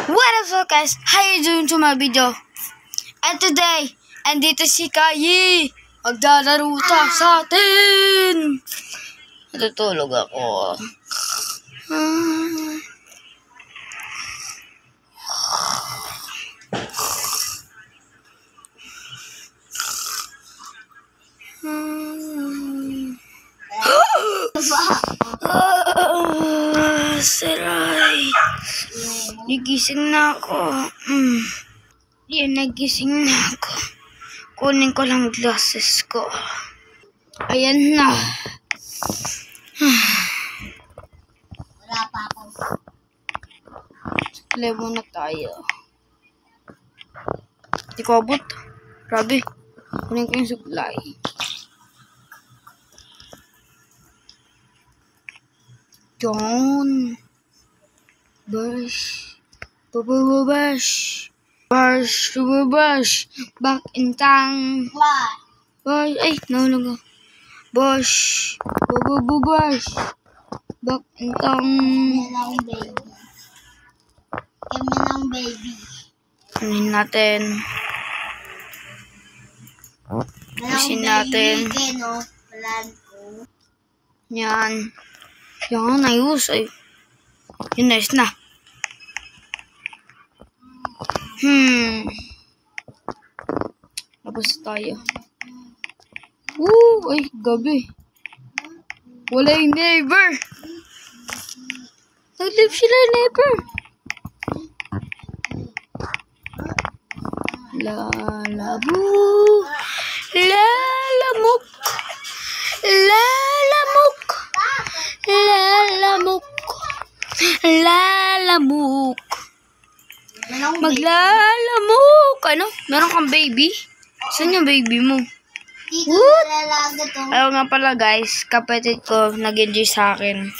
What up guys? How you doing to my video? And today, andito si Kayi. Magdadaruta sa atin. Natutulog ako. Saray. Nagising na ako. Yan, nagising na ako. Kunin ko lang glasses ko. Ayan na. Wala pa ako. Play muna tayo. Di ko abot. Grabe. Kunin ko yung supply. Doon. Bash. Bash. Bash. Bash. Back in time. Why? Bash. Ay, no. Bash. Bash. Back in time. Kami ng baby. Kunin natin. Kunin natin. Plan ko. Yan. Yan, ayos. Ay. Yun, nice na. Tapos tayo. Woo! Ay, gabi. Wala yung neighbor. Nag-live sila yung neighbor. Lalabu. Lalamok. Lalamok. Lalamok. Lalamok. Maglalamok. Ano? Meron kang baby? Saan yung baby mo? Dito nalalaga to. Ayaw nga pala guys, kapatid ko nag-enjoy sa akin.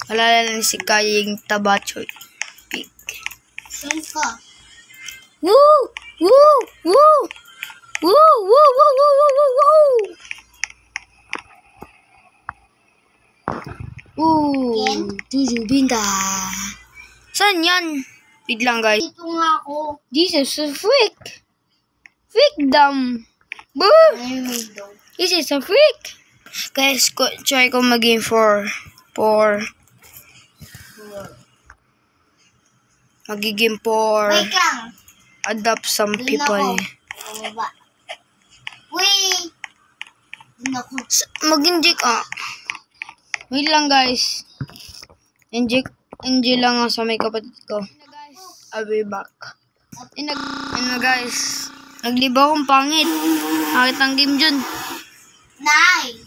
Alala na si Kaying Tabachoy. Pig. Saan ka? Woo! Woo! Woo! Woo! Woo! Woo! Woo! Woo! Woo! Ooh! Tujubinda. Saan yan? Wait lang guys. Dito nga ako. This is a freak. Freakdom. Boo! This is a freak. Guys, try ko mag-game for magiging for Wait lang. adopt some Doon people. ako. Baba. Wait. Doon ako. Mag-inject Wait lang guys. Inject lang sa may kapatid ko. I'll be back. Ano guys. Nagliba akong pangit. Nakita ang game dyan. Nice.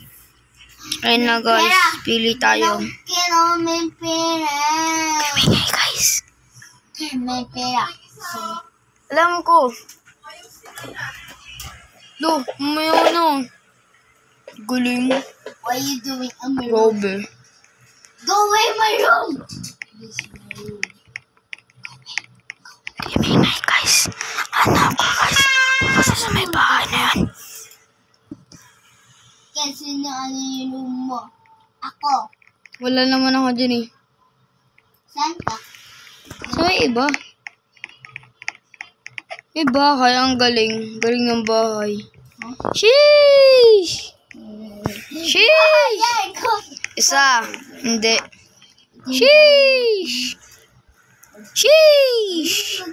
Ayun na guys. Pili tayo. Kaya may pera. Kamingay guys. May pera. Alam ko. Do, may ano. Guling. What are you doing in my room? Robe. Go away my room. Kamingay guys. Hanap ko guys. Basta sa may bahay na yan. Kasi ano yung room mo? Ako. Wala naman ako dyan eh. Saan ka? So may iba. May bahay. Ang galing. Galing ng bahay. Sheesh! Sheesh! Isa. Hindi. Sheesh! Sheesh!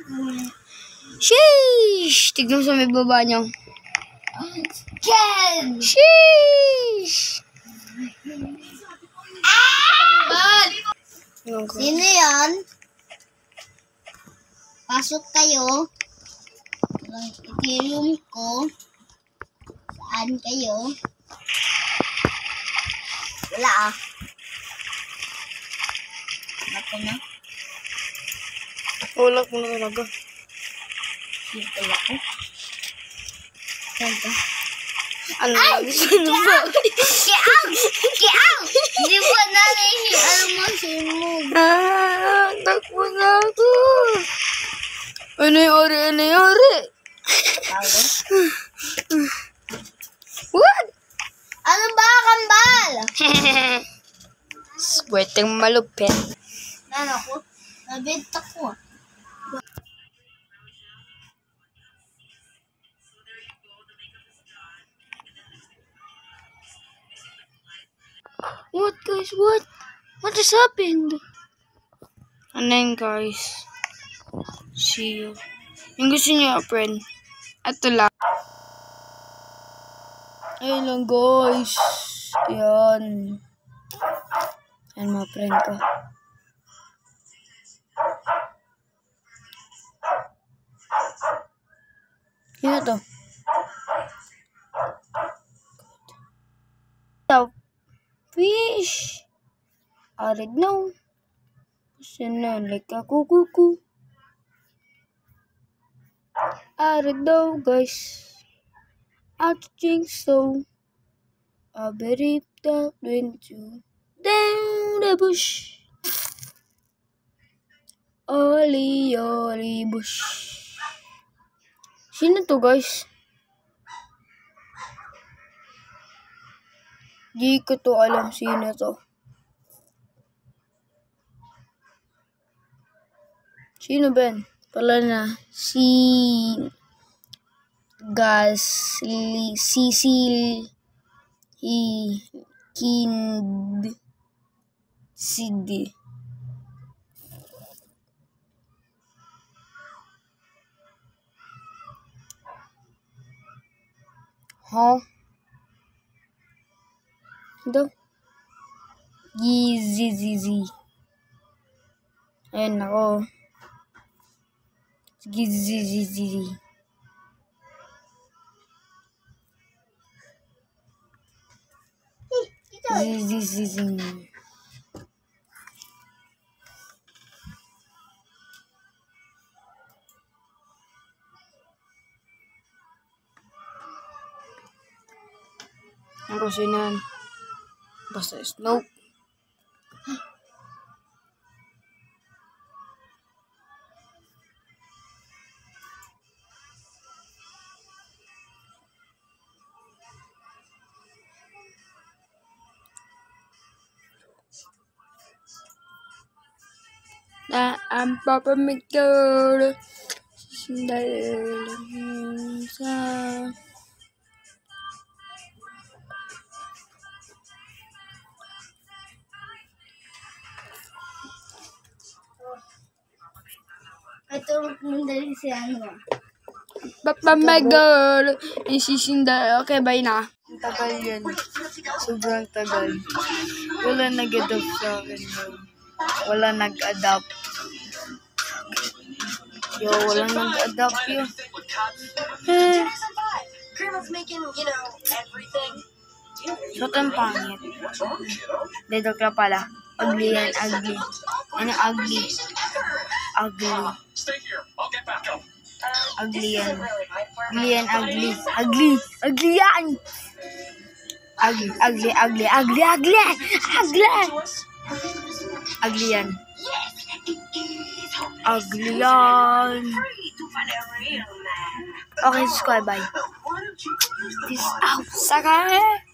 Sheesh! Tignan mo sa may baba niyo. Ken! Sheesh! Sino yan? Pasok kayo. Ito yung room ko. Saan kayo? Wala Ako na. Wala ko na talaga. Dito ako. Saan ka? Ano ba? Ano ba? Kiang! Kiang! Di ba mo? Takbo na ako. Ano yung ori? Tawag? What? Ano ba, kambal? Swerte malupit. Ano ko? Nabenta ko. What guys? What? What has happened? And then guys, see you. Yung gusto niyo, friend. Ito lang. Ayun lang guys. Ayan. Ayan mga friend ko. Yun to. Fish. I don't know. Sana like a kuku. I don't know guys. I think so. I believe that when you down the bush. Oli bush. Sino to guys? Di ko to alam sino to. Sino Ben? Pala na si Cecil Kind Sid. Huh? Ito? Gizizizi. Ayun ako. Gizizizi. Gizizizi. Ang kasi nan. Basta Snoop. Na ang Papa McGirl. Dahil sa Ito nandali si ano. Papa McGirl. Isisinda. Okay, bye na. Ang tagal yan. Sobrang tagal. Wala nag-adapt sa akin. Wala nag-adapt. Yo, wala nag-adapt yun. Shot ang pangit. Dedok na pala. Ugly yan, ugly. Ano ugly? Ugly. Ugly yan. Ugly yan, ugly. Ugly. Ugly yan! Ugly, ugly, ugly, ugly, ugly! Ugly! Ugly yan. Ugly yan. Okay, subscribe, bye. Peace out. Sakay!